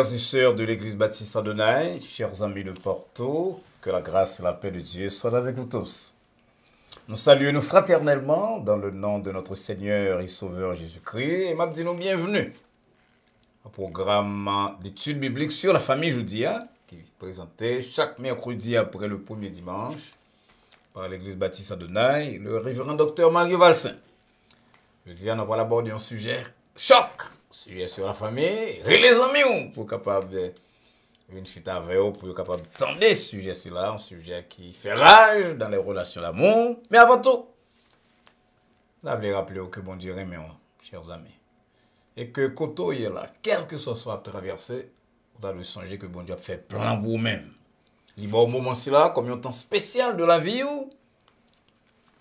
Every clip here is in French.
frères et sœurs de l'église baptiste Adonai, chers amis de Porto, que la grâce et la paix de Dieu soient avec vous tous. Nous saluons fraternellement dans le nom de notre Seigneur et Sauveur Jésus-Christ et nous bienvenue au programme d'études bibliques sur la famille Joudia qui est présenté chaque mercredi après le premier dimanche par l'église baptiste Adonai, le révérend docteur Mario Valsin. Jeudi, nous allons aborder un sujet choc, sujet sur la famille, et les amis pour capable une chute avec eux, pour capable d'entendre ce sujet-là, un sujet qui fait rage dans les relations d'amour. Mais avant tout, vous voulez rappeler que bon Dieu aime, chers amis. Et que quand on est là, quel que soit traversé, vous devez songer que bon Dieu a fait plein pour vous-même. Il y a un moment-là, comme un temps spécial de la vie,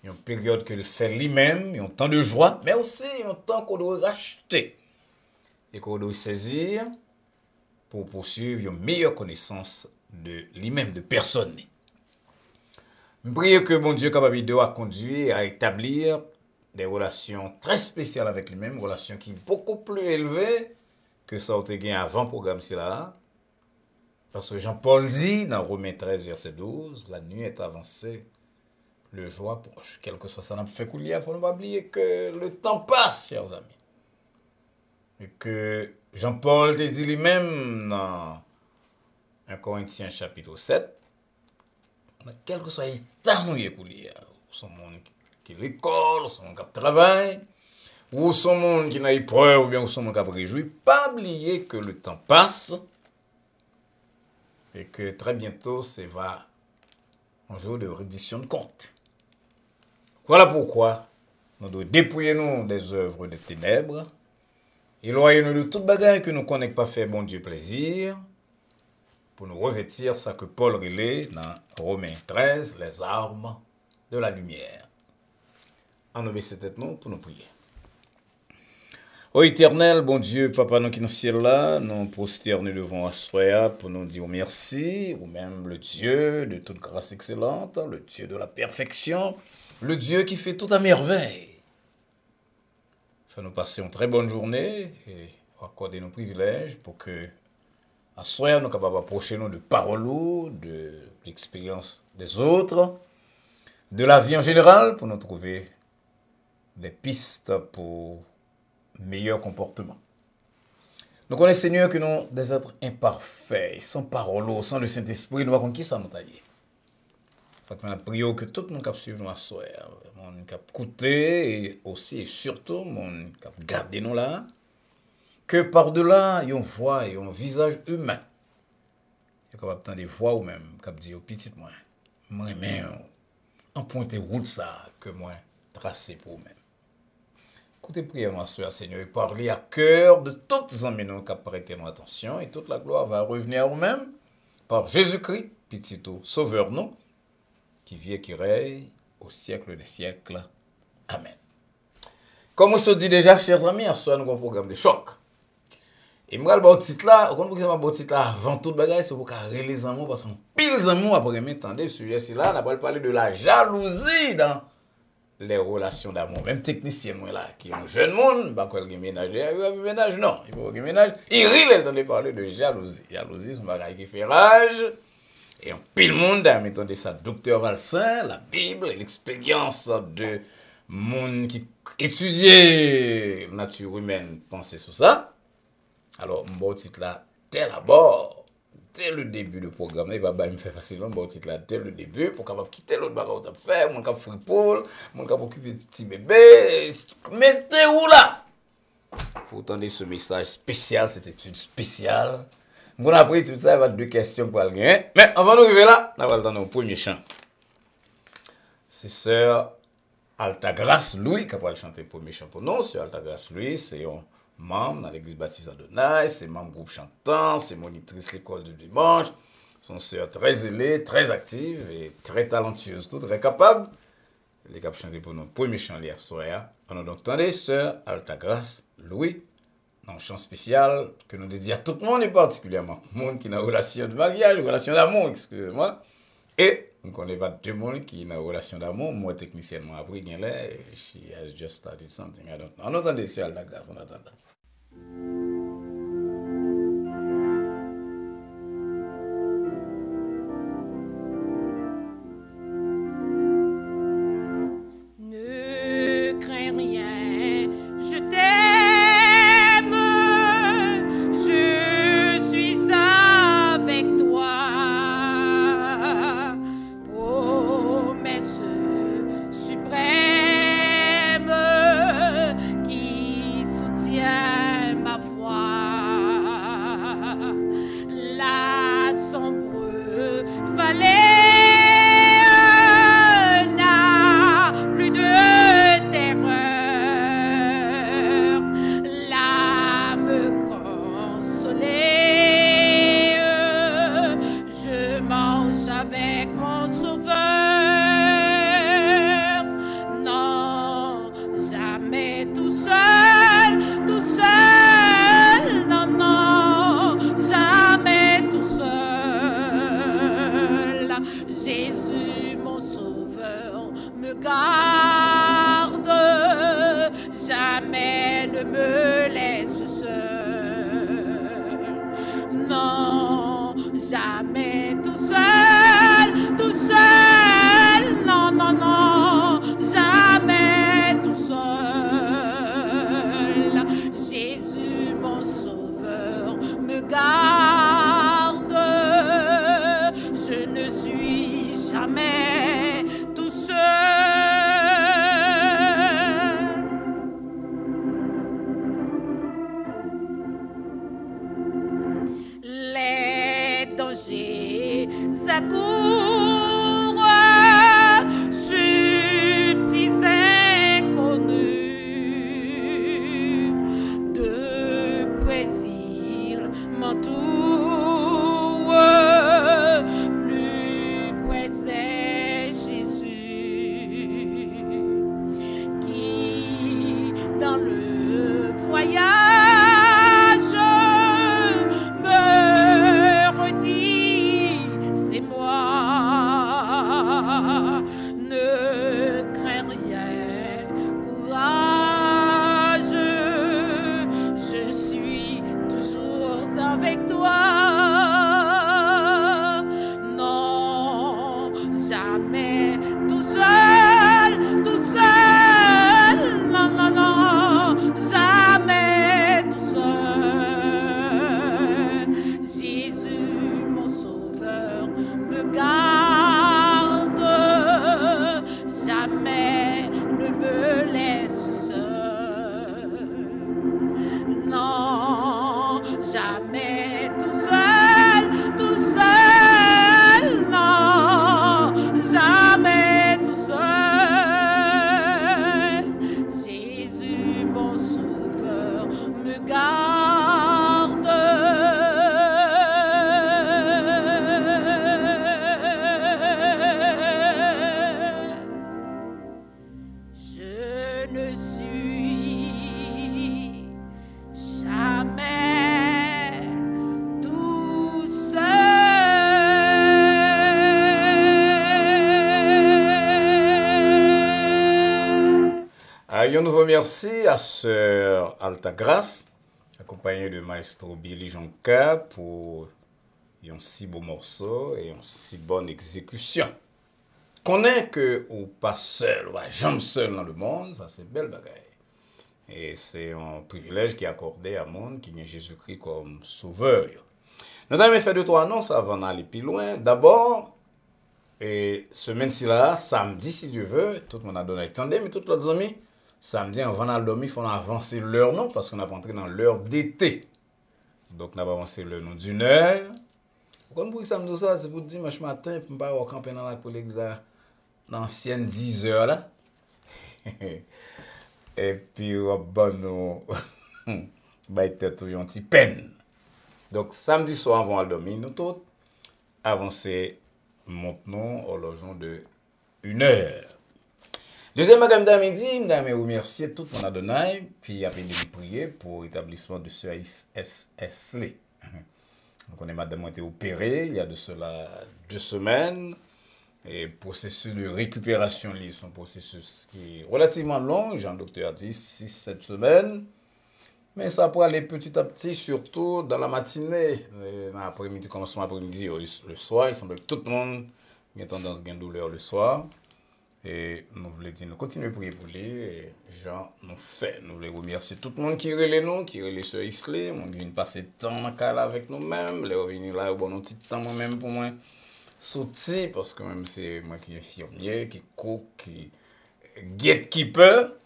une période qu'il fait lui-même, un temps de joie, mais aussi un temps qu'on doit racheter et qu'on doit saisir pour poursuivre une meilleure connaissance de lui-même, de personne. Je prie que mon Dieu capable de conduire à établir des relations très spéciales avec lui-même, relations qui sont beaucoup plus élevées que ça a été gagné avant le programme. Parce que Jean-Paul dit dans Romains 13, verset 12, la nuit est avancée, le jour approche. Quel que soit ça, n'a fait couler, il faut ne pas oublier que le temps passe, chers amis. Et que Jean-Paul te dit lui-même dans 1 Corinthiens chapitre 7, quel que soit l'état où il est couler, ou son monde qui l'école, ou son monde qui travaille, ou son monde qui n'a épreuve, ou bien ou son monde qui a réjoui, pas oublier que le temps passe et que très bientôt, c'est va un jour de reddition de compte. Voilà pourquoi nous devons dépouiller nous des œuvres de ténèbres, éloigner-nous de toute bagaille que nous ne connaissons pas faire bon Dieu plaisir, pour nous revêtir ça que Paul relait dans Romains 13, les armes de la lumière. En nous baisser tête nous pour nous prier. Ô éternel, bon Dieu, Papa, nous qui dans le ciel là, nous prosternons devant Assoya pour nous dire merci, ou même le Dieu de toute grâce excellente, le Dieu de la perfection, le Dieu qui fait tout à merveille. Fais-nous passer une très bonne journée et accorder nos privilèges pour que Assoya nous capables d'approcher nous de paroles, de l'expérience des autres, de la vie en général, pour nous trouver des pistes pour meilleur comportement. Nous connaissons, Seigneur, que nous des êtres imparfaits, sans parole, sans le Saint-Esprit, nous avons qui ça nous tailler. C'est que nous prions que tout le monde qui suive nous à soi, le monde qui écouter et aussi et surtout, le monde qui garder nous là, que par-delà, il y a une voix et un visage humain. Il y a capable de voix ou même, qui dit au petit moi, en pointe route ça que moi tracé pour vous-même. Écoutez, priez moi Seigneur, et parlez à cœur de toutes les amis qui prêtent mon attention, et toute la gloire va revenir à vous-même par Jésus-Christ, petit sauveur nous, qui vit et qui règne au siècle des siècles. Amen. Comme on se dit déjà, chers amis, à soir nous avons un programme de choc. Et moi, le titre là, quand vous titre là, avant toute bagaille, c'est pour carrer les amours, parce qu'on pile les amours après m'entendre, ce sujet-là, on va parler de la jalousie dans les relations d'amour. Même technicien, moi là, qui est un jeune monde, pas quoi le ménage, il ménage, non, il faut qu'il ménage. Il rit, il entendait parler de jalousie. Jalousie, c'est un bagage qui fait rage. Et en pile monde, a m'entendait ça, docteur Valsin, la Bible, l'expérience de monde qui étudiait la nature humaine, penser sur ça. Alors, mon titre là, tel abord, dès le début du programme, il va me faire facilement mon titre là, dès le début, pour capable quitter l'autre bagarre qu'on faire, mon cap fripoule, mon cap occuper petit bébé, mettez où là? Pour entendre ce message spécial, cette étude spéciale. Bon, après tout ça, il va y avoir deux questions pour le gagner. Mais avant d'arriver là, on va attendre au premier chant. C'est sœur Altagrace Louis qui va chanter le premier chant pour nous. Sœur Altagrace Louis, c'est un membre dans l'église baptiste Adonai, c'est membre groupe chantant, c'est monitrice l'école du dimanche. Son sœur très zélée, très active et très talentueuse, tout très capable. Les cap chanter pour nous premier chant hier soir. On a donc entendu sœur Altagrace Louis. Un chant spécial que nous dédions à tout le monde et particulièrement le monde qui a une relation de mariage, une relation d'amour, excusez-moi. Et nous connaissons pas deux monde qui ont une relation d'amour. Moi, techniciennement, après, she has just started something. I don't know. On entend sur Altagrace, on entend. marche avec mon sauveur. Non, jamais tout seul, tout seul. Non, non, jamais tout seul. Jésus, mon sauveur, me garde. Jamais ne me laisse seul. Non, jamais tout seul, tout seul. Non, non, non, jamais tout seul. Jésus, mon sauveur, me garde. Je ne suis jamais tout seul. Les dangers s'accourent, subtils inconnus, de près ils m'entourent, plus près c'est Jésus qui dans le voyage Un nouveau merci à Sœur Altagrace, accompagnée de Maestro Billy Jonka pour un si beau morceau et une si bonne exécution. Connaît que ou pas seul, ou jamais seul dans le monde, ça c'est belle bagaille. Et c'est un privilège qui est accordé à monde qui est Jésus-Christ comme sauveur. Nous avons fait 2-3 annonces avant d'aller plus loin. D'abord, semaine-ci là, samedi si Dieu veut, tout le monde a donné attendez, mais tous les amis, samedi avant d'aller dormir, il faut avancer l'heure non, parce qu'on a entré dans l'heure d'été. Donc on a avancé l'heure non d'une heure. Comme pour samedi ça, c'est pour dimanche matin, pour ne pas camper dans la collègue l'ancienne 10 heures là. Et puis bon nous bailler tête un petit peine. Donc samedi soir avant de dormir, nous tous avancer montons au logement de 1 heure. Deuxième matin midi, nous remercier tout le monde Adonai, puis après de prier pour l'établissement de ce SSL. Donc on est madame été opérée il y a de cela 2 semaines. Et processus de récupération, c'est un processus qui est relativement long, Jean-Docteur a dit 6-7 semaines. Mais ça peut aller petit à petit, surtout dans la matinée, dans l'après-midi, commencement après-midi, le soir. Il semble que tout le monde a tendance à gagner douleur le soir. Et nous voulons dire, nous continuons à prier pour lui. Et Jean nous fait. Nous voulons remercier tout le monde qui relève nous, qui relève sur Islay, qui vient passer temps dans le avec nous-mêmes. Les revenir là, bon, un petit temps moi-même pour moi. Sauter, parce que même c'est moi qui est infirmier, qui cook, qui gatekeeper.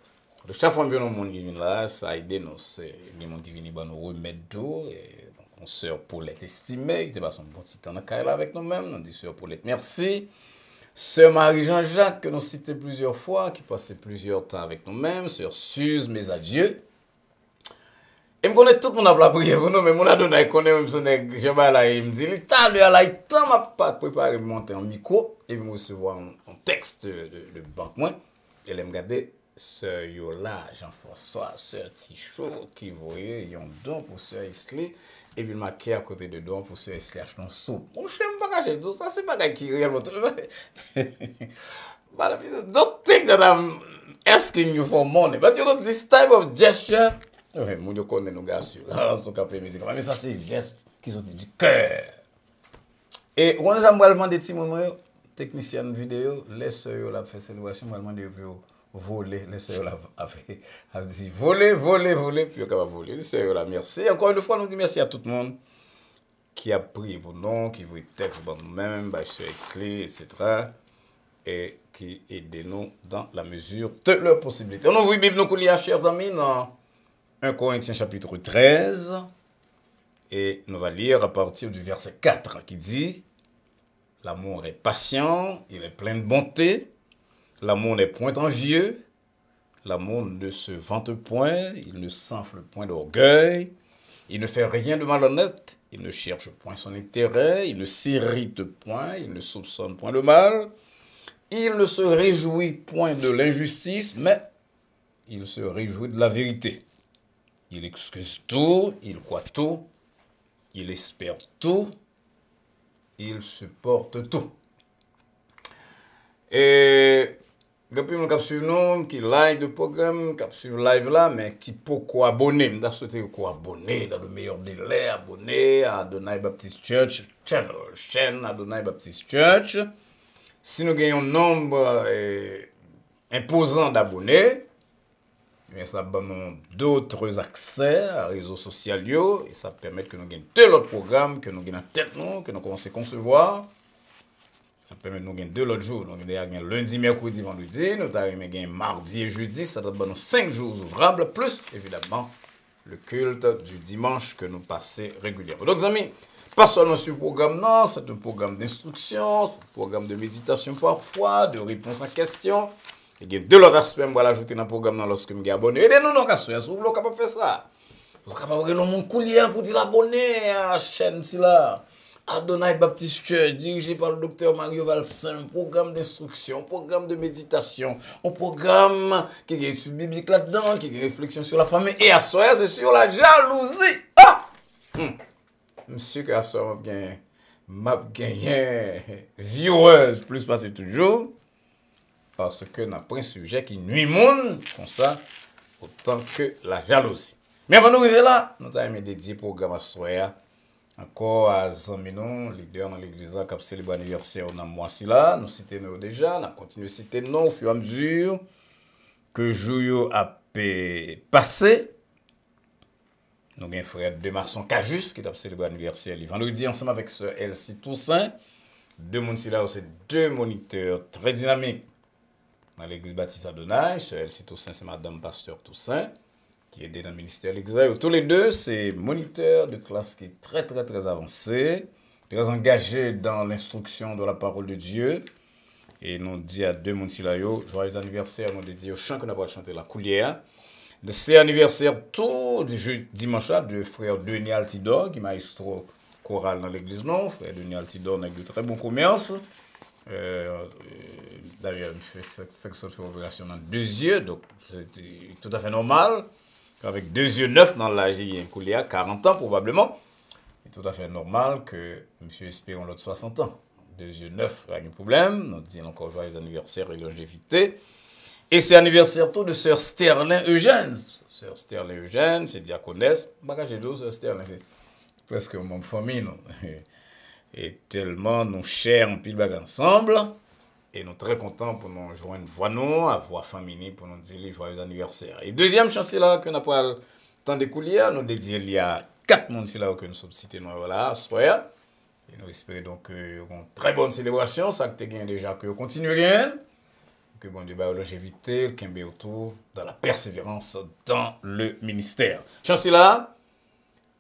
Chaque fois que nous monde qui vient là, ça aide nous. C'est les gens qui viennent nous remettre d'eau. Donc, on sœur Paulette estimée, qui passe un bon petit temps dans le avec nous-mêmes. On dit sœur Paulette, merci. Sœur Marie-Jean-Jacques, que nous citons plusieurs fois, qui passait plusieurs temps avec nous-mêmes. Sœur Suze, mes adieux. Et me connaît tout le monde a prié pour nous, mais mon Adonai connaît même son nèg, je vais là, il me dit, l'Italie, là, il temps m'a pas préparé monter en micro, et me recevoir un texte de banque, moi, et elle me regarder, sœur Yola, Jean-François, sœur Tichot, qui voyait, ils ont don pour sœur Isley, et puis marqué à côté de don pour sœur Isley, acheter un soupe. Mon chien pas caché tout ça, c'est pas qui réellement. Don't think that I'm asking you for money, but you know, this type of gesture, oui, mon Dieu connaît nos gars sur mais ça c'est des gestes qui sont du cœur. Et on nous a demandé des petits moments, technicien de vidéo, les sœurs la fait célébration, on a demandé pour voler, les sœurs la a dit voler, puis on va voler. Les sœurs là, merci. Encore une fois, nous disons merci à tout le monde qui a prié pour nous, qui vous texte pour nous-mêmes, by Sœur Isley, etc. et qui aident nous dans la mesure de leurs possibilités. On ouvre la Bible, nous, chers amis, dans 1 Corinthiens chapitre 13, et nous allons lire à partir du verset 4 qui dit « L'amour est patient, il est plein de bonté, l'amour n'est point envieux, l'amour ne se vante point, il ne s'enfle point d'orgueil, il ne fait rien de malhonnête, il ne cherche point son intérêt, il ne s'irrite point, il ne soupçonne point le mal, il ne se réjouit point de l'injustice, mais il se réjouit de la vérité. Il excuse tout, il croit tout, il espère tout, il supporte tout. » Et depuis nous suivre nous qui like de programme, qui suivre live là, mais qui pourquoi abonner, m'da souhaité quoi abonner dans le meilleur délai, abonner à Adonai Baptist Church channel, chaîne Adonai Baptist Church. Si nous gagnons un nombre imposant d'abonnés, ça donne d'autres accès à réseaux sociaux et ça permet que nous gagnions deux autres programmes que nous gagnons en tête, nous, que nous commençons à concevoir. Ça permet de nous gagner deux autres jours. Nous avons lundi, mercredi, vendredi, nous avons gagné mardi et jeudi. Ça donne 5 jours ouvrables, plus évidemment le culte du dimanche que nous passons régulièrement. Donc, amis, pas seulement sur le programme, non, c'est un programme d'instruction, c'est un programme de méditation parfois, de réponse à questions. Il y a deux autres aspects que je vais ajouter dans le programme lorsque je suis abonné. Aidez-nous dans le cas, si vous êtes capable de faire ça. Vous êtes capable de faire mon coulier pour dire abonner à la chaîne là. Adonai Baptist Church, dirigé par le docteur Mario Valsin, un programme d'instruction, un programme de méditation, un programme qui a une étude biblique là-dedans, qui a une réflexion sur la famille. Et à soi, c'est sur la jalousie. Ah! Monsieur que à soi, m'a gagné vieweuse, plus passé toujours. Parce que nous avons un sujet qui nuit monde, comme ça, autant que la jalousie. Mais avant de nous arriver là, nous avons dédié le programme à Soya, encore à Zaminon, leader dans l'église qui a célébré l'anniversaire dans le mois-ci là. Nous citons déjà, nous continuons à citer nous au fur et à mesure que le jour a passé. Nous avons un frère de Marson Cajus qui a célébré l'anniversaire le vendredi ensemble avec Sœur Elsie Toussaint. Deux moniteurs là, c'est deux moniteurs très dynamiques. Dans l'église Baptiste Adonai, Sœur Elsie Toussaint, c'est Madame Pasteur Toussaint, qui est dans le ministère de l'Exil. Tous les deux, c'est moniteurs de classe qui est très, très, très avancé, très engagé dans l'instruction de la parole de Dieu. Et nous dit à deux moniteurs, joyeux anniversaire, nous dédié au chant que nous avons chanté la coulière. De ces anniversaires, tout dimanche là, de frère Denis Altidor, qui est maestro choral dans l'église, non, frère Denis Altidor, avec de très bons commerces. D'ailleurs, il fait que ça fait opération dans 2 yeux, donc c'est tout à fait normal. Avec 2 yeux neufs dans l'âge, il y a un coulier à 40 ans probablement. C'est tout à fait normal que M. Espérons l'autre 60 ans. 2 yeux neufs, pas de problème. Nous disons encore joyeux anniversaire et longévité. Et c'est anniversaire tout de Sœur Sterling Eugène. Sœur Sterling Eugène, c'est diaconesse. Bagage de Sœur Sterling, c'est presque mon famille, non? Et tellement nous chers en pile bague ensemble. Et nous sommes très contents pour nous joindre voix nous, à voix féminine pour nous dire les joyeux anniversaires. Et deuxième chanson là que nous avons pas le temps de couler, nous dédions il y a 4 mondes là que nous sommes cités nous voilà, soya. Et nous espérons donc une très bonne célébration, ça que tu gagné déjà que continue rien. Que bon Dieu va longévité, le Kembe autour dans la persévérance dans le ministère. Chanson là,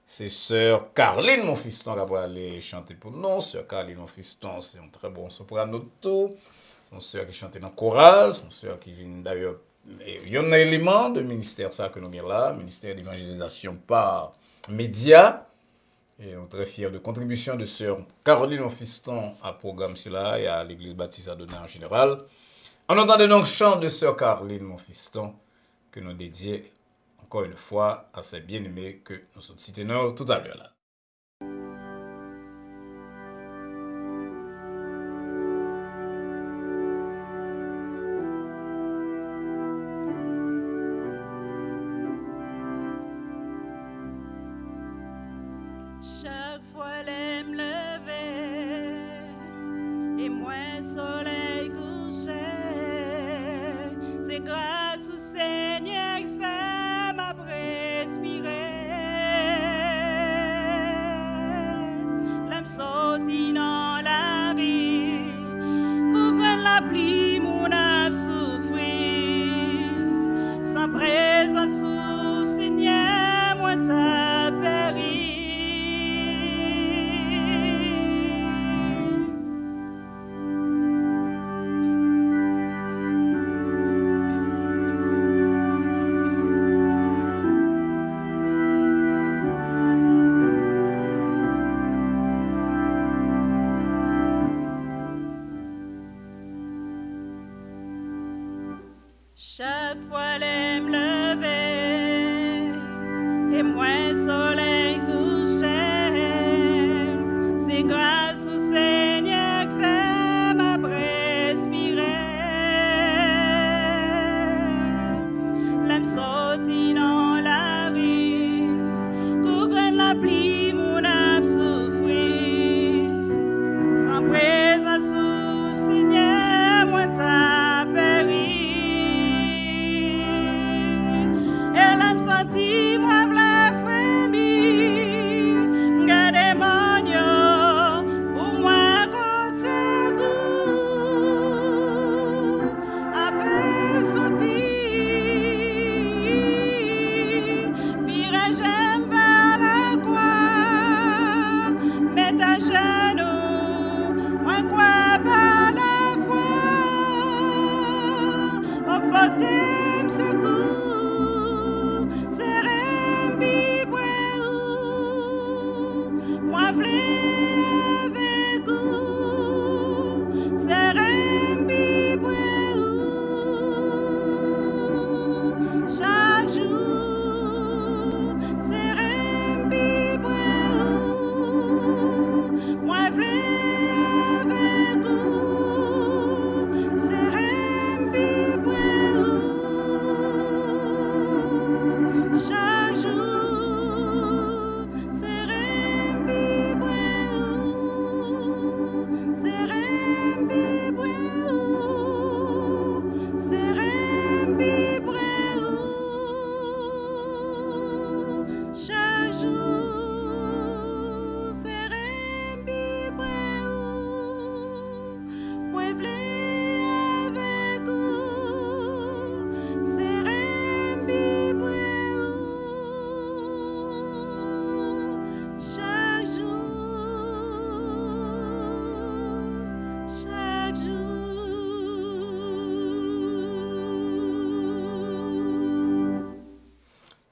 c'est Sœur Caroline mon fiston qui va aller chanter pour nous. Sœur Caroline mon fiston, c'est un très bon soprano tout. Son sœur qui chante dans le choral, son sœur qui vient d'ailleurs il y a un élément de ministère ça que nous avons là, ministère d'évangélisation par médias. Et on est très fiers de contribution de sœur Caroline Monfiston à programme là et à l'église baptiste Adonai en général. On entend donc chant de sœur Caroline Monfiston que nous dédions encore une fois à ces bien-aimés que nous sommes cités tout à l'heure là. Chaque fois l'aime lever et moins soleil couché, c'est grâce au Seigneur qui fait ma respirer. L'âme sortie dans la vie pour que la pluie mon âme souffrir. Sans présence au Seigneur, moi t'as péri. Chaque fois l'aime lever et moins soleil couché, c'est grâce au Seigneur qui fait ma respirer. L'âme sortie dans la rue, couvre la pluie, mon âme souffrir. Sans présence au Seigneur, moi t'as péri. Dis-moi v'là frémir, gardez mon yo, pour moi côté goût, après sortir, virez j'aime vers la croix, mets ta genou, moi quoi par la foi, au baptême secours.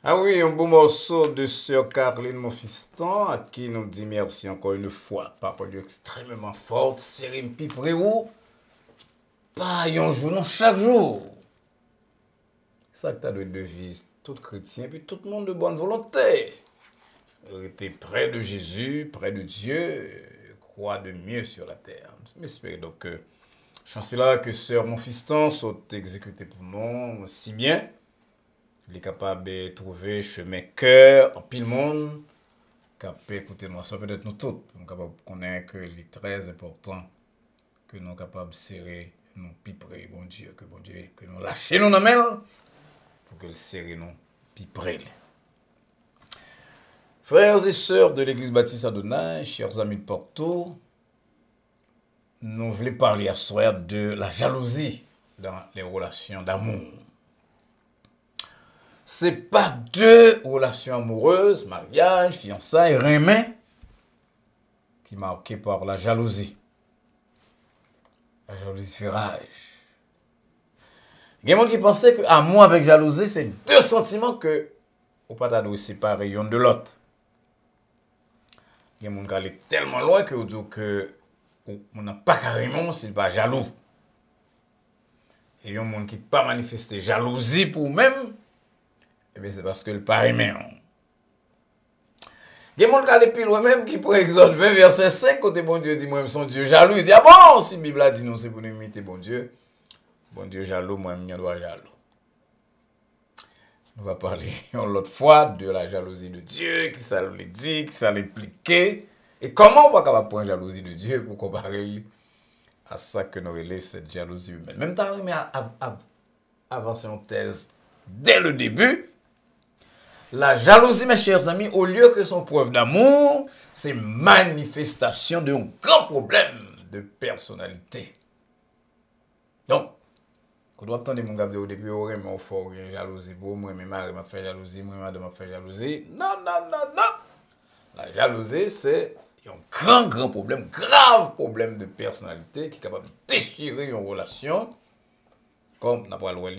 Ah oui, un beau morceau de sœur Caroline Monfiston, à qui nous dit merci encore une fois. Parole extrêmement forte, Sérim Pipreou. Pas un jour, non, chaque jour. Ça que t'as de devise, tout chrétien, puis tout le monde de bonne volonté. Rester près de Jésus, près de Dieu, croire de mieux sur la terre. J'espère donc que chancela que sœur Monfiston soit exécutée pour nous si bien. Il est capable de trouver chemin cœur en pile monde, capable d'écouter nous, peut-être nous tous, nous capable de connaître que il est très important que nous capables de serrer nous piper, bon Dieu, que nous lâcher nous dans main pour que le serrer nous piper. Frères et sœurs de l'église baptiste Adonai, chers amis de Porto, nous voulons parler à soir de la jalousie dans les relations d'amour. C'est pas deux relations amoureuses, mariage, fiançailles, remet, qui marquées par la jalousie. La jalousie fait rage. Il y a des gens qui pensaient que amour avec jalousie, c'est deux sentiments que ou pas t'adouer séparer l'un de l'autre. Il y a des gens qui allaient tellement loin que vous dites que on n'a pas carrément s'il pas jaloux. Et il y a des gens qui pas manifester jalousie pour eux-mêmes, eh bien c'est parce que le pas aimé. Il y a des gens qui allaient plus loin même qui pour Exode 20 verset 5 côté bon Dieu dit moi son Dieu jaloux, il dit ah bon si la Bible a dit non c'est pour nous imiter bon Dieu jaloux moi je dois jaloux. On va parler l'autre fois de la jalousie de Dieu, qui ça le dit, qui ça l'implique, et comment on va capable prendre la jalousie de Dieu pour comparer à ça que nous relève cette jalousie humaine. Même temps, mais avancer en thèse dès le début, la jalousie, mes chers amis, au lieu que son preuve d'amour, c'est manifestation d'un grand problème de personnalité. Donc, on doit attendre mon gars de au début, on m'a fait jalousie pour moi, mes mari m'a fait jalousie, moi madame m'a fait jalousie. Non. La jalousie, c'est un grand problème, grave problème de personnalité qui est capable de déchirer une relation, comme on va le voir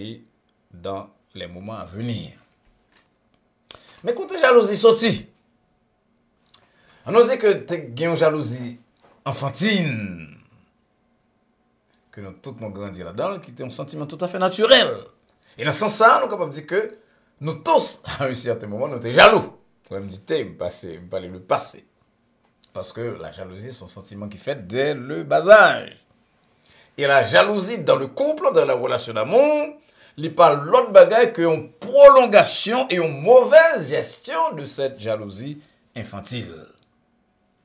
dans les moments à venir. Mais quand la jalousie sortie, on nous dit que tu as une jalousie enfantine, que nous tout le monde grandit là-dedans, qui est un sentiment tout à fait naturel. Et dans ce sens-là, nous sommes capables de dire que nous tous, à un certain moment, nous sommes jaloux. Pour me dire, me parler le passé. Parce que la jalousie, c'est un sentiment qui fait dès le bas âge. Et la jalousie dans le couple, dans la relation d'amour, il parle l'autre bagaille qu'une prolongation et une mauvaise gestion de cette jalousie infantile.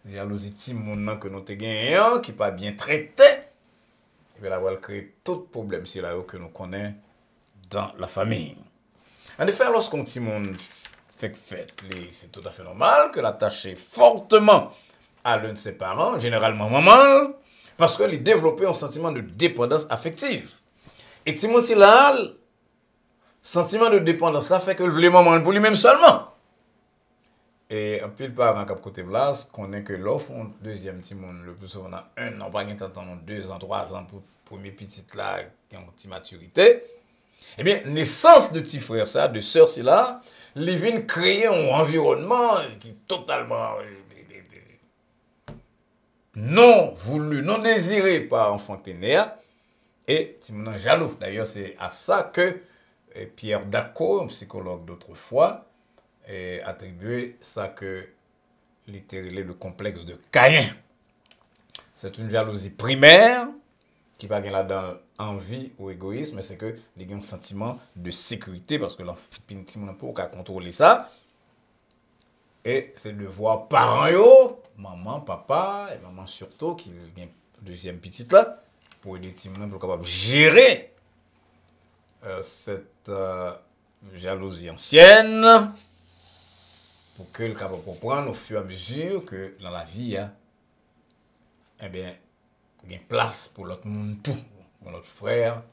Jalousie timoun que nous te gagnons, qui n'est pas bien traité, et bien là, elle crée tout problème c'est là que nous connaissons dans la famille. En effet, lorsqu'on timoun fait fête, c'est tout à fait normal que l'attaché fortement à l'un de ses parents, généralement maman, parce que il développe un sentiment de dépendance affective. Et timoun si là, sentiment de dépendance, ça fait que le voulait maman pour lui-même seulement. Et un pile parent qui côté Blas connaît que l'offre un deuxième petit monde le plus souvent a 1 an, pas gain temps 2 ans, 3 ans pour premier petit là qui a une petite maturité. Eh bien, naissance de petit frère ça, de sœur c'est là, les viennent créer un environnement qui est totalement non voulu, non désiré par enfant ténéa et petit monde jaloux. D'ailleurs, c'est à ça que Pierre Daco, un psychologue d'autrefois, attribué ça que littéralement le complexe de Caïn. C'est une jalousie primaire qui va gagner là-dedans envie ou égoïsme, mais c'est que il y a un sentiment de sécurité parce que l'enfant n'a pas qu'à contrôler ça. Et c'est de voir parents, maman, papa et maman surtout qui a une deuxième petite là pour aider les pour capable gérer cette jalousie ancienne. Pour que le capable comprendre au fur et à mesure que dans la vie, eh bien, il y a une place pour l'autre monde tout, pour l'autre frère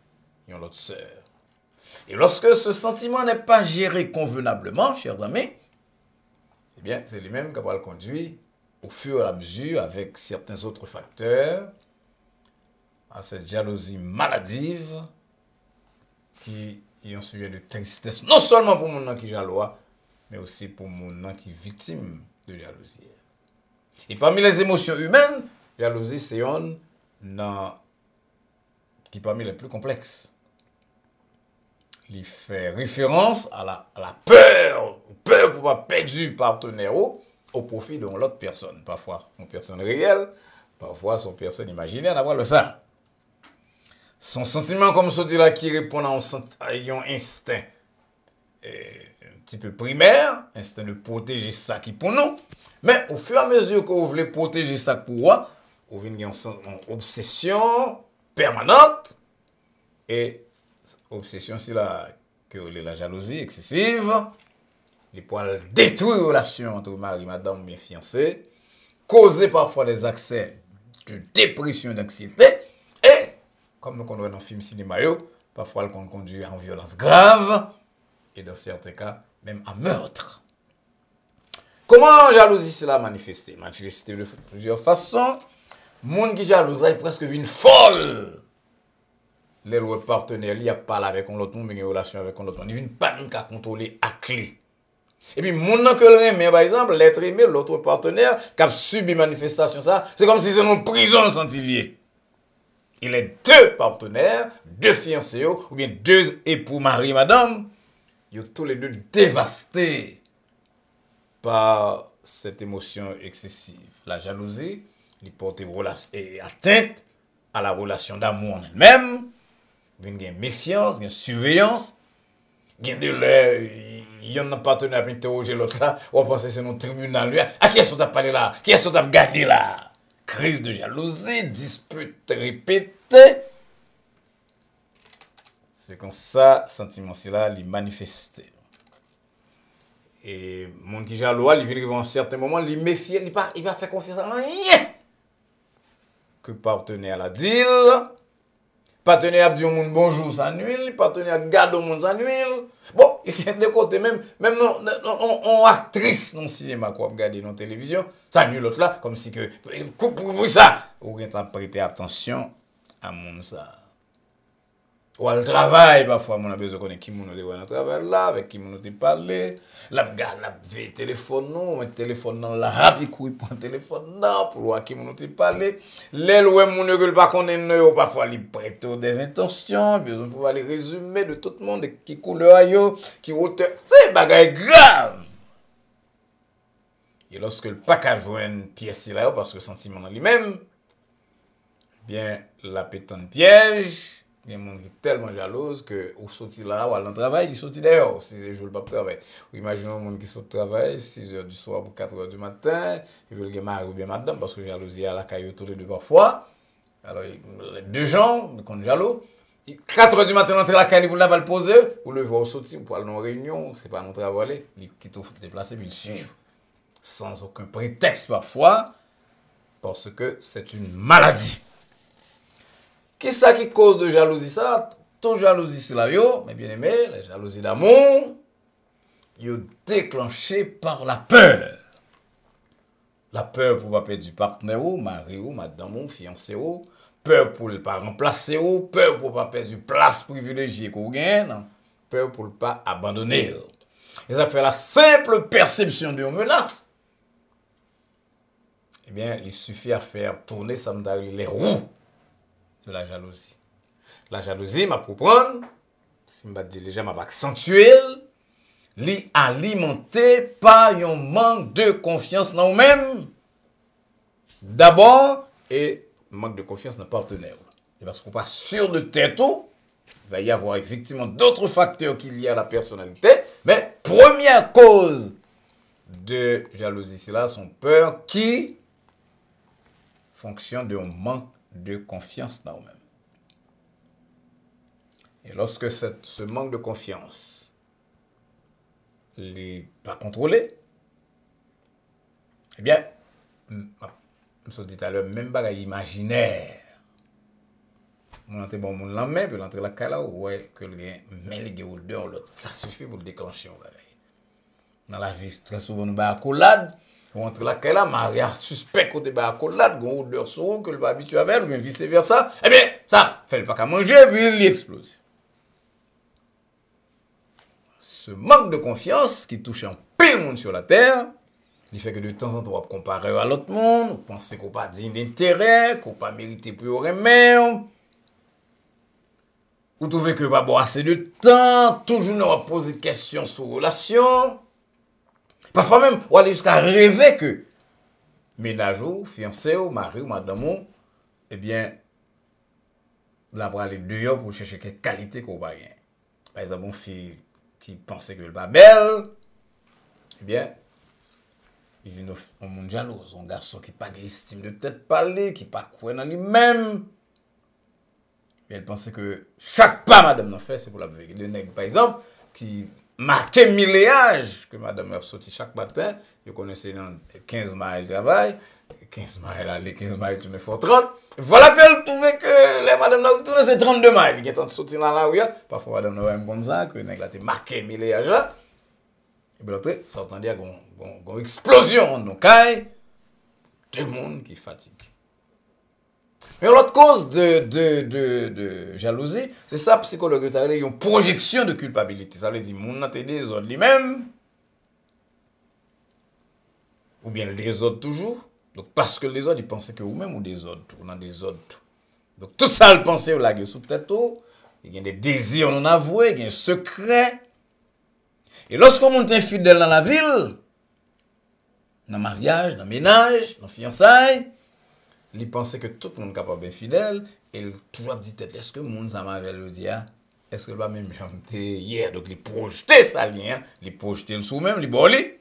et l'autre sœur. Et lorsque ce sentiment n'est pas géré convenablement, chers amis, eh bien, c'est lui-même qui va le conduire au fur et à mesure avec certains autres facteurs à cette jalousie maladive qui est un sujet de tristesse, non seulement pour mon qui jaloux, mais aussi pour mon qui est victime de jalousie. Et parmi les émotions humaines, jalousie, c'est une qui est parmi les plus complexes. Il fait référence à la peur pour ne pas perdre du partenaire au profit de l'autre personne. Parfois, une personne réelle, parfois, son personne imaginaire, d'avoir le ça. Son sentiment, comme je dis là, qui répond à un instinct. Un petit peu primaire, instinct de protéger ça qui pour nous. Mais au fur et à mesure que vous voulez protéger ça pour vous, vous venez une obsession permanente. Et obsession, c'est là que la jalousie excessive. Les poils détruire la relation entre mari et madame bien fiancée. Causer parfois des accès de dépression, d'anxiété. Et, comme nous connaissons dans le film cinéma, parfois elle conduit en violence grave. Et dans certains cas, même à meurtre. Comment jalousie cela manifesté? Manifesté de plusieurs façons. Monde qui jalouse est presque une folle. les partenaires, il a parlé avec l'autre monde, mais il a une relation avec l'autre monde. Il vient pas même qu'à contrôler à clé. Et puis, mon que le remet, par exemple, l'être aimé, l'autre partenaire, qui a subi manifestation, ça, c'est comme si c'est une prison senti lié. Il est deux partenaires, deux fiancés, ou bien deux époux, mari, madame, ils sont tous les deux dévastés par cette émotion excessive. La jalousie, il porte atteinte à la relation d'amour en elle-même. Il y a une méfiance, une surveillance. Il y a de il y a un partenaire qui interroger l'autre là. On pense que c'est notre tribunal. Lui. À qui est-ce que tu as parlé là? Qui est-ce que tu as gardé là? Crise de jalousie, dispute répétée. C'est comme ça, sentiment là, il manifesté. Et mon qui jaloux, il vient à un certain moment, il méfie, il va faire confiance à rien. Que partenaire la dit. Partenaire a dit au monde bonjour, ça nuit. Partenaire garde au monde, ça nuit. Bon, il y a des côtés, même on actrice dans le cinéma, quoi, regarder dans la télévision, ça nuit l'autre là, comme si que, pour ça, ou bien t'as prêté attention à mon ça. Ou à le travail, parfois, on a besoin de connaître qui nous dans le travail là, avec qui nous parler. La regarde, la vie, téléphone, nous, le téléphone dans la rap, il court pour le téléphone, non, pour voir qui nous parler. Les lois, mon ne pas connaître, parfois, ils prêtent des intentions, besoin de pouvoir les résumer de tout le monde, qui couleur, qui hauteur. C'est un bagage grave. Et lorsque le package voit une pièce là, parce que le sentiment dans lui-même, eh bien, la pétante piège. Il y a des gens qui sont tellement jalouses que au sorti là, ou à travail, ils sortent dehors, si c'est jour pas de travail. Imaginez un monde qui sort de travail, 6 h du soir pour 4 h du matin, ils veulent mari ou bien madame, parce que jalousie à la caille tous les deux parfois. Alors, les deux gens, qui sont jaloux, 4 h du matin, entrer la caille, vous la le poser, vous le voir au sorti, vous pouvez aller dans une réunion, c'est pas notre travail, ils quittent déplacer, ils suivent. Sans aucun prétexte parfois, parce que c'est une maladie. Qu'est-ce ça qui cause de jalousie ça? Toute jalousie c'est là, mes bien-aimés, la jalousie d'amour, est déclenchée par la peur. La peur pour ne pas perdre du partenaire, mari ou madame ou fiancé, peur pour ne pas remplacer, peur pour ne pas perdre du place privilégiée qu'on gagne, peur pour ne pas abandonner. Et ça fait la simple perception d'une menace. Eh bien, il suffit à faire tourner les roues de la jalousie. La jalousie, ma pour prendre, si je dis déjà, m'a accentué, li alimenté par un manque de confiance dans nous-mêmes. D'abord, et manque de confiance dans le partenaire. Et parce qu'on n'est pas sûr de tête, il va y avoir effectivement d'autres facteurs qui liés à la personnalité, mais première cause de jalousie, c'est là son peur qui fonctionne d'un manque de confiance dans nous-mêmes. Et lorsque ce manque de confiance n'est pas contrôlé, eh bien, je dit tout à l'heure, même bagaille imaginaire. On entre bon monde la main, puis l'entre la cala, ouais, que le gain, mais le gain ou deux, l'autre, ça suffit pour le déclencher. Dans la vie, très souvent, nous avons accolade. On entre la cala, Maria suspect côté de accolade, gon odeur sur que le pas habitué avec, ou bien vice versa. Eh bien, ça, fait le pas qu'à manger, puis il explose. Ce manque de confiance qui touche un pile monde sur la terre, il fait que de temps en temps, on va comparer à l'autre monde, on pense qu'on n'a pas digne d'intérêt, qu'on n'a pas mérité pour remettre. Vous trouvez que pas bon assez de temps, toujours on va poser des questions sur la relation. Parfois même, on va aller jusqu'à rêver que ménage ou fiancé ou mari ou madame ou, eh bien, là pour aller dehors pour chercher quelle qualité qu'on va gagner. Par exemple, une fille qui pensait qu'elle n'est pas belle, eh bien, il vient un monde jaloux, un garçon qui n'a pas d'estime de tête parler, qui n'a pas quoi dans lui-même. Et elle pensait que chaque pas madame n'a fait, c'est pour la vérité. Le nègre, par exemple, qui marquait milléage que madame a sorti chaque matin, je connaissais dans 15 miles de travail, 15 miles aller, 15 miles tourner fort 30. Voilà qu'elle trouvait que les madame n'a retourné, c'est 32 miles. Il est en sorti dans la rue, parfois madame n'a pas comme ça, que le nègre a été marqué milléage là. Et bien l'autre, ça entendait une explosion dans nos cailles, tout le monde qui fatigue. Mais l'autre cause de jalousie, c'est ça, psychologue, il y a une projection de culpabilité. Ça veut dire, mon n'a des autres lui-même, ou bien les autres toujours. Donc, parce que les autres, ils pensaient que vous-même ou des autres, ou dans des autres. Donc, tout ça, le penser, vous l'avez sous tête, il y a des désirs non avoués, il y a un secret. Et lorsqu'on monte infidèle dans la ville, dans le mariage, dans le ménage, dans le fiançailles, il pensait que tout le monde est capable d'être fidèle, et il toujours dit, est-ce que le monde, ça m'avait le dire, est-ce que le même j'étais hier, donc il projetait ça lien, il projetait le sous même, il bolli.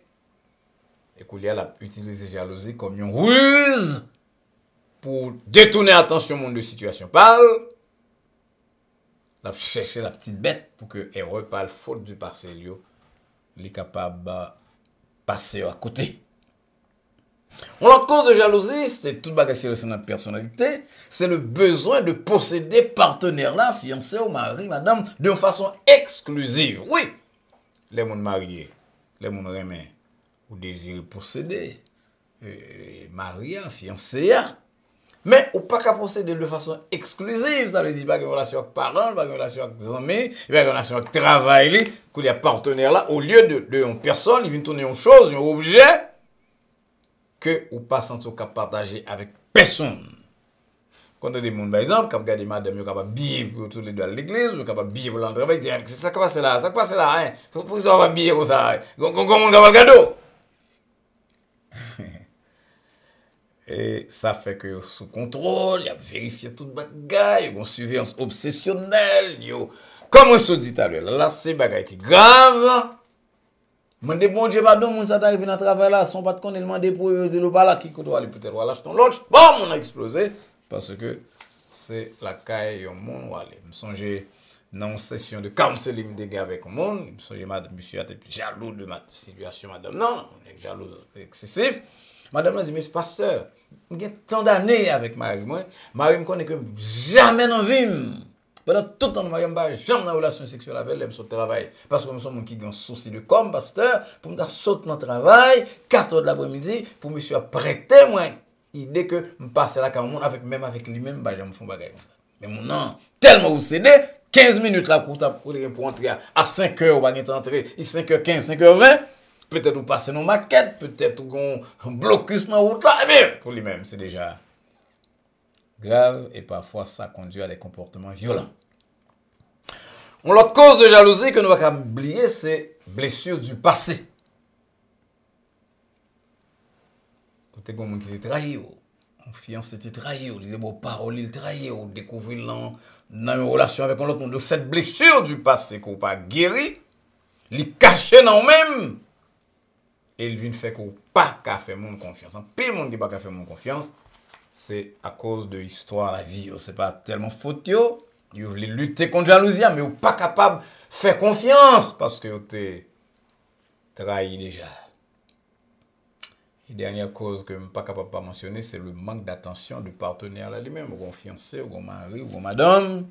Et qu'il a utilisé jalousie comme une ruse pour détourner l'attention monde de situation parle. Il a cherché la petite bête pour que heureux parle faute du passé, il est capable de passer à côté. L'autre cause de jalousie, c'est toute bagarre sur notre personnalité, c'est le besoin de posséder partenaire là, fiancé ou mari, madame, de façon exclusive. Oui, les gens mariés, les gens aimés, ou désirent posséder, marié, fiancé. Mais ou pas qu'à posséder de façon exclusive, ça veut dire pas une relation avec parents, pas une relation avec des amis, pas une relation avec travail, qu'il y a partenaire là, au lieu de une personne, il vient tourner une chose, un objet, que ou pas sentir qu'à partager avec personne. Quand on a des gens, par exemple, qui regardent madame, qui capable billet pour tous les deux à l'église, ou capable billet pour l'entrée, dire ça qui passe là, ça qui passe là, hein. Pourquoi ça va billet comme ça? Comment on va le gâteau? Et ça fait que sous contrôle, il y a vérifié toute bagaille, il y a une surveillance obsessionnelle, comme on se dit à l'heure, là c'est bagaille qui grave. Moi de bon Dieu pardon, mon ça t'arrive dans travail là, son pas de connaître demander pour le pas là qui doit aller peut-être voilà ton lodge. Bon, on a explosé parce que c'est la caille au monde où aller. Me songer dans une session de counseling des gars avec le monde, me songer madame monsieur était jaloux de ma situation madame. Non, jaloux excessif. Madame m'a dit, mais pasteur, j'ai tant d'années avec Marie. Marie me connaît que jamais dans la vie. Pendant tout le temps, je n'ai jamais dans relation sexuelle avec elle, je suis travail. Parce que nous sommes qui ont un souci de com, pasteur, pour me sauter dans le travail, 4 heures de l'après-midi, pour me prêter moi idée que je passe là quand même avec lui-même, je me fais bagaille comme ça. Mais mon nom, tellement vous cédez, 15 minutes là pour entrer à 5 heures, on va entrer, 5h15, 5h20. Peut-être vous passez nos maquettes, peut-être vous avez un blocus dans la route là, mais pour lui-même, c'est déjà grave et parfois ça conduit à des comportements violents. L'autre cause de jalousie que nous ne pouvons pas oublier, c'est blessure du passé. Vous avez quelqu'un qui est trahi, un fiancé qui est trahi, vous dites vos paroles, il trahi, vous découvrez dans une relation avec un autre monde. Donc cette blessure du passé qu'on n'a pas guéri, il caché dans nous-mêmes. Et il vient faire qu'on pas qu'à faire mon confiance. Puis le monde qui pas qu'à faire mon confiance, c'est à cause de l'histoire la vie. C'est pas tellement faute yo. Vous voulez lutter contre la jalousie, mais vous pas capable de faire confiance parce que vous êtes trahi déjà. Et dernière cause que je ne suis pas capable de mentionner, c'est le manque d'attention du partenaire là lui-même, ou un fiancé, ou un mari, ou une madame,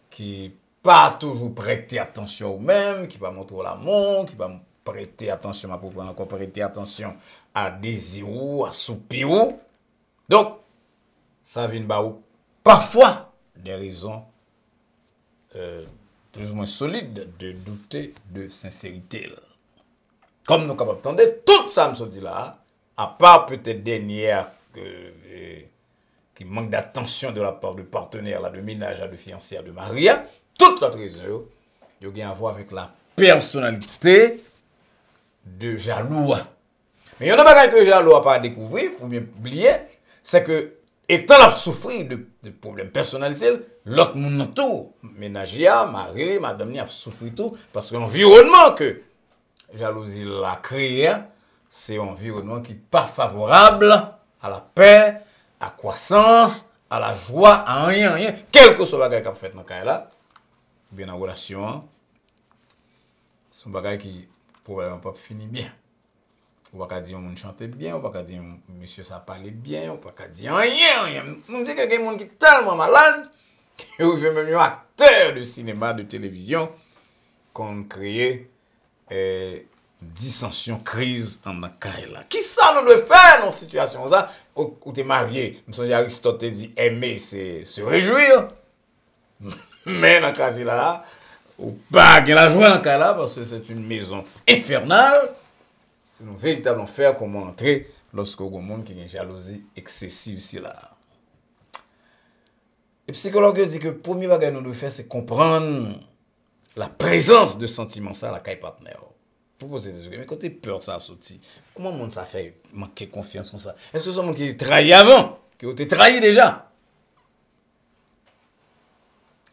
qui pas toujours prêter attention au même, qui va montrer l'amour, qui va prêter attention à propos, encore prêter attention à désir à soupir. Donc, ça vient parfois des raisons plus ou moins solides de douter de sincérité. Comme nous sommes capables d'entendre, tout ça me dit là, à part peut-être dernière qui manque d'attention de la part de partenaire, là, de ménage, de fiancé, de mariage, toute l'autre raison, il y a à voir avec la personnalité de jaloux. Mais il y a un bagage que jaloux n'a pas découvert, pour bien oublier, c'est que, étant la souffrir de problèmes de personnalité, l'autre monde tout, ménager, mari, madame, a souffert tout, parce que l'environnement que jalousie l'a créé, c'est un environnement qui n'est pas favorable à la paix, à la croissance, à la joie, à rien, quel que soit le bagage qu'on fait dans ce cas-là, bien en relation, c'est un bagage qui probablement pas fini bien. On va pas dire on chante bien, on va pas dire monsieur ça parle bien, on va pas dire rien. On dit que il y a des gens qui sont tellement malades qu'ils veulent même un acteur de cinéma, de télévision qu'on crée dissension, crise en caille là. Qui ça nous doit faire dans cette situation ça où tu es marié? Je me Aristote dit aimer c'est se réjouir. Mais dans le cas là, ou pas la joie dans le cas là parce que c'est une maison infernale. C'est un véritable enfer comment entrer lorsque vous avez un monde qui a une jalousie excessive ici là. Les psychologues disent que le premier bagage que nous devons faire, c'est comprendre la présence de sentiments ça à la caille partenaire. Pour poser des questions, mais côté peur ça a sorti. Comment monde ça fait manquer confiance comme ça? Est-ce que c'est un monde qui est trahi avant, qui a été trahi déjà?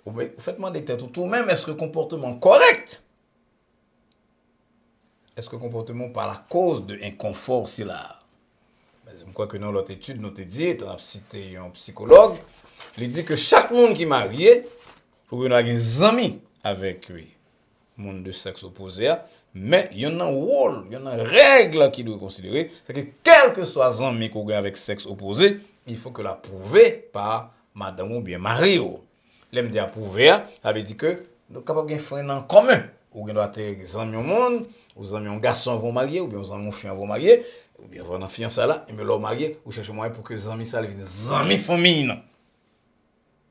Vous faites demander tout même, est-ce que le comportement correct? Est-ce que le comportement par la cause de inconfort si là? Je crois que dans l'autre étude, nous te dit, on a cité un psychologue, il dit que chaque monde qui est marié, ou il a des amis avec lui, monde de sexe opposé, mais il y en a un rôle, il y en a une règle qui doit considérer, c'est que quel que soit les amis qu'on a avec sexe opposé, il faut que la prouver par madame ou bien mari. L'aime dire prouver, ça veut dire que nous sommes capables de faire un en commun. Ou bien des amis au monde, ou des amis en garçon vont marier, ou bien des amis en fille vont marier, ou bien vont en fiancé là, et me leur marier, ou chercher moyen pour que les amis ça deviennent des amis famille.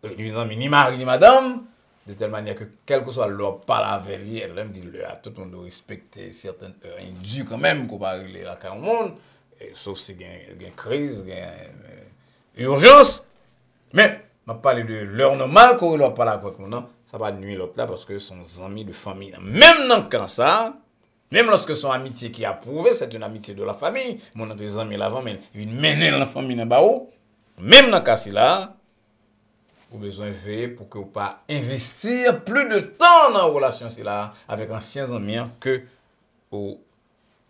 Donc, les amis ni mari ni madame, de telle manière que quel que soit leur parle avec lui, elle me dit tout le monde doit respecter certaines heures indues quand même, qu'on parle là quand au monde, sauf si il y a une crise, il y a une urgence, mais je parle de l'heure normale qu'on leur parle avec moi, non, ça va nuire l'autre là parce que sont amis de famille. Même dans le cas ça, même lorsque son amitié qui est approuvée, c'est une amitié de la famille, mon des amis l'avant, mais il mène la famille dans bas même dans le cas là, vous avez besoin de veiller pour que vous ne pas investir plus de temps dans la relation là avec anciens amis que vous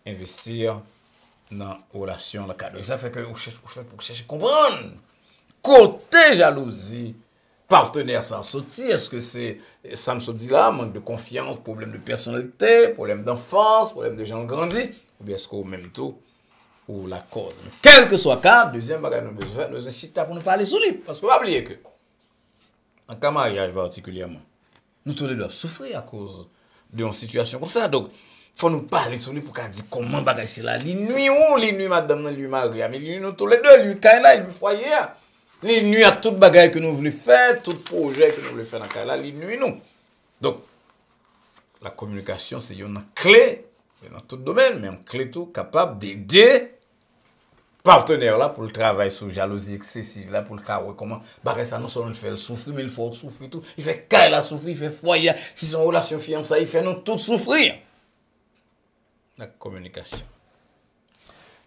investir dans la relation là. Et ça fait que vous cherchez à comprendre. Côté jalousie, partenaire sans sortir, est-ce que c'est, ça me dit là, manque de confiance, problème de personnalité, problème d'enfance, problème de gens grandis, ou bien est-ce qu'au même tout, ou la cause. Mais quel que soit le cas, deuxième bagage nous besoin, nous inciter pour nous parler sur lui. Parce que vous oubliez que, en cas de mariage particulièrement, nous tous les deux souffrir à cause d'une situation comme ça. Donc, il faut nous parler sur lui pour qu'on dise comment bagage c'est là. Les nuits où, les nuits madame, lui mari, mais les nuits nous tous les deux, lui kaila, lui foyer. Les nuits à toute bagaille que nous voulons faire, tout projet que nous voulons faire dans le cas les nuits nous. Donc, la communication, c'est une clé, dans tout domaine, mais une clé tout capable d'aider partenaire là pour le travail sur jalousie excessive là pour le cas comment bagaille ça non seulement il fait souffrir mais il faut souffrir tout, il fait caille la souffrir, il fait foyer, si son relation fiançailles, il fait nous tout souffrir. La communication.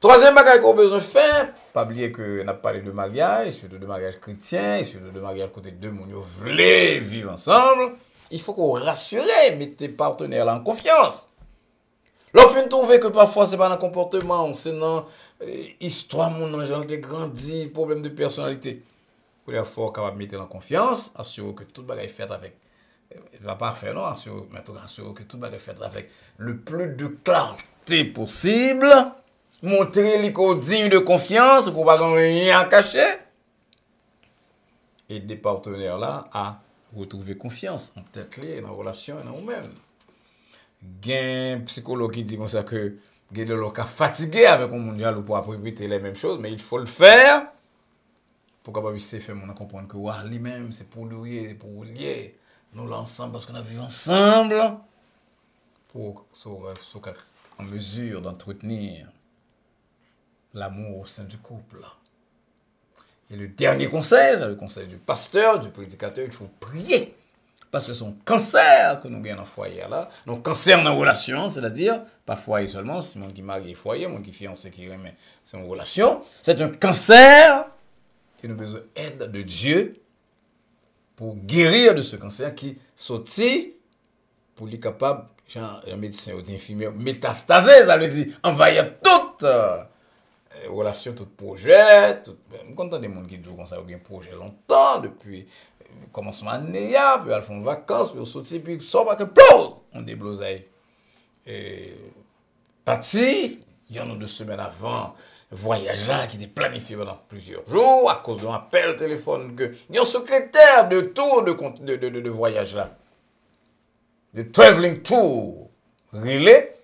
Troisième bagage qu'on a besoin de faire, pas oublier que on a parlé de mariage, surtout de mariage chrétien, surtout de mariage côté deux moun yo vle vivre ensemble, il faut qu'on rassure, mettez partenaire là en confiance. L'offre trouver que parfois c'est pas dans le comportement, c'est dans histoire mon gens qui grandi, problème de personnalité. Pour les fois capable mettre en confiance, assurer que tout bagage fait avec va pas faire non, assurer que tout bagage fait avec le plus de clarté possible. Montrer les codes dignes de confiance pour pas rien à cacher. Et des partenaires là à retrouver confiance en tête clé dans la relation et dans vous-même. Gain psychologue qui dit comme ça que gain de l'oka fatigué avec un mondial pour répéter les mêmes choses, mais il faut le faire pour capable faire mon comprendre que lui-même c'est pour lui pour lier nous l'ensemble parce qu'on a vécu ensemble pour en mesure d'entretenir l'amour au sein du couple. Et le dernier conseil, c'est le conseil du pasteur, du prédicateur, il faut prier. Parce que son cancer que nous gagnons dans le foyer là, donc cancer dans la relation, c'est-à-dire, pas foyer seulement, c'est mon qui marie foyer, mon qui fiancé qui remet, c'est une relation. C'est un cancer et nous avons besoin d'aide de Dieu pour guérir de ce cancer qui sortit pour lui capable, genre, un médecin ou infirmière, métastaser, ça veut dire envahir toute relation, tout projet, tout, je suis content des gens qui jouent comme ça, ils ont un projet longtemps, depuis le commencement de l'année, puis ils font vacances, puis ils sortent, puis ils sortent, que plou, on déblouse. Et parti, il y en a 2 semaines avant, voyage là qui était planifié pendant plusieurs jours, à cause d'un appel téléphone, que il y a un secrétaire de tour de voyage là, de traveling tour, relais,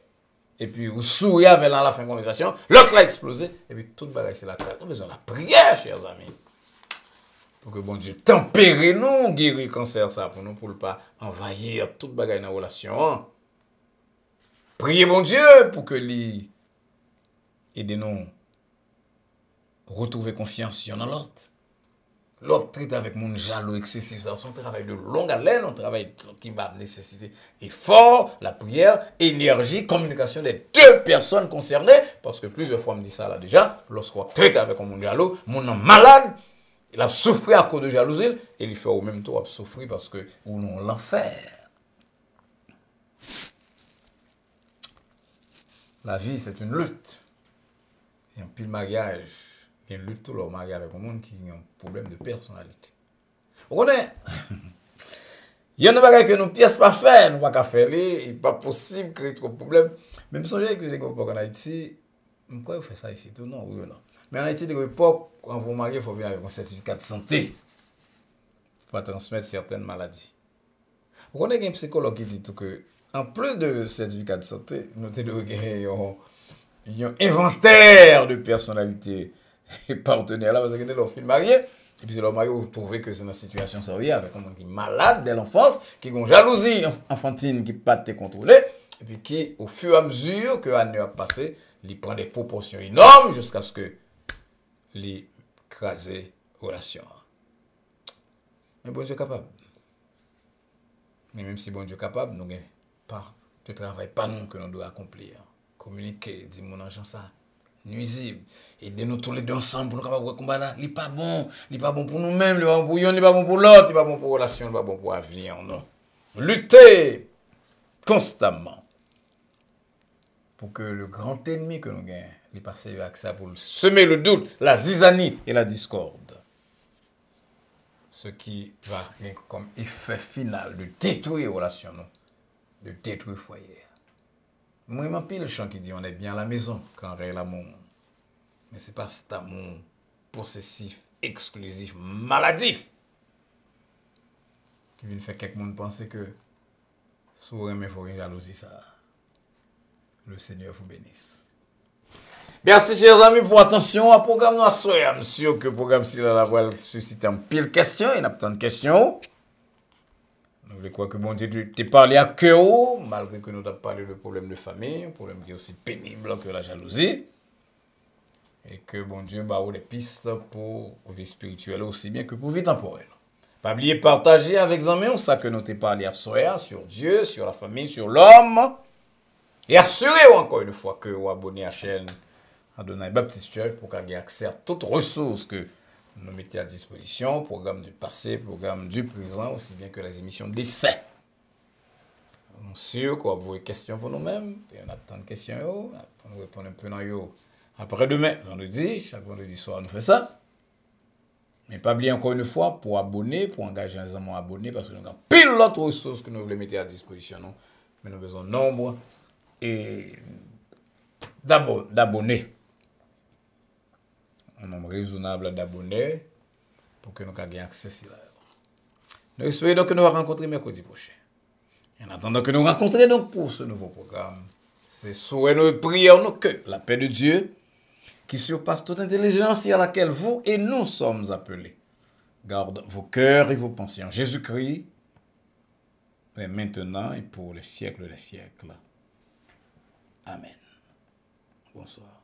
et puis vous souriez avec la fin de la conversation, l'autre l'a explosé, et puis tout le bagage c'est la crainte. Nous besoin de la prière, chers amis. Pour que bon Dieu tempère nous, guérir le cancer ça pour nous, pour ne pas envahir tout le bagage dans la relation. Priez bon Dieu pour que lui aide nous retrouver confiance dans l'autre. L'autre traite avec mon jaloux excessif, ça c'est un travail de longue haleine, un travail qui va nécessiter effort, la prière, énergie, communication des deux personnes concernées, parce que plusieurs fois on me dit ça là déjà, lorsqu'on traite avec un monde jaloux, mon malade, il a souffert à cause de jalousie, et il fait au même temps souffrir parce que ou non l'enfer. La vie c'est une lutte. Et un pile mariage. Il y a une lutte tout le mariage avec un monde qui a un problème de personnalité. Vous connaissez? Il y a des bagages que nous ne pièces pas faire, nous ne pouvons pas faire, il n'est pas possible de créer trop de problèmes. Même si j'ai que j'ai en Haïti, pourquoi vous faites ça ici? Tout non, oui ou non. Mais en Haïti, de l'époque, quand vous mariez, il faut venir avec un certificat de santé pour transmettre certaines maladies. Vous connaissez un psychologue qui dit tout que, en plus de certificat de santé, nous avons un inventaire de personnalité. Et partenaire là, parce que leur fille marié, et puis c'est leur mari, vous trouvez que c'est une situation sérieuse avec un monde qui est malade dès l'enfance, qui a une jalousie enfantine qui ne peut pas te contrôler, et puis qui, au fur et à mesure que l'année a passé, il prend des proportions énormes jusqu'à ce que il crase relation. Mais bon Dieu est capable. Mais même si bon Dieu est capable, nous n'avons pas de travail, pas nous que nous devons accomplir. Communiquer, dire mon argent ça. Nuisible. Et de nous tous les deux ensemble pour nous capables combattre. Il n'est pas bon. Il n'est pas bon pour nous-mêmes. Il n'est pas bon pour nous. Il n'est pas bon pour l'autre. Il n'est pas bon pour la relation. Il n'est pas bon pour l'avenir. Non. Lutter constamment pour que le grand ennemi que nous gagnons, il passe avec ça pour semer le doute, la zizanie et la discorde. Ce qui va comme effet final de détruire les relations, de détruire le foyer. Moi, il m'a pile le chant qui dit on est bien à la maison quand réel l'amour. Mais ce n'est pas cet amour possessif, exclusif, maladif qui vient faire quelqu'un penser que souvent il faut une jalousie ça. Le Seigneur vous bénisse. Merci chers amis pour attention à programme nous soir. Monsieur que le programme si la va susciter un pile question, il y a tant de questions. Je crois que bon Dieu t'es parlé à cœur, malgré que nous avons parlé de problème de famille, un problème qui est aussi pénible que la jalousie. Et que bon Dieu bah des pistes pour vie spirituelle aussi bien que pour vie temporelle. Pas oublier partager avec les amis ça que nous t'ai parlé à soir sur Dieu, sur la famille, sur l'homme. Et assurez-vous encore une fois que vous abonnez à la chaîne Adonai Baptist Church pour qu'il y ait accès à toutes les ressources que nous mettons à disposition, programme du passé, programme du présent, aussi bien que les émissions d'essai. Nous sommes sûrs qu'on va vous des questions pour nous-mêmes, puis on a tant de questions, on nous répondre un peu dans yo. Après-demain, vendredi, chaque vendredi soir, nous faisons ça. Mais pas oublier encore une fois, pour abonner, pour engager les amis à abonner, parce que nous avons pile d'autres ressources que nous voulons mettre à disposition, non? Mais nous avons besoin de nombre et d'abonnés. Un nombre raisonnable d'abonnés pour que nous ayons accès à cela. Nous espérons donc que nous allons rencontrer mercredi prochain. En attendant que nous rencontrions donc pour ce nouveau programme, c'est souhait nos prières, nos que la paix de Dieu, qui surpasse toute intelligence et à laquelle vous et nous sommes appelés, garde vos cœurs et vos pensées en Jésus-Christ, et maintenant et pour les siècles des siècles. Amen. Bonsoir.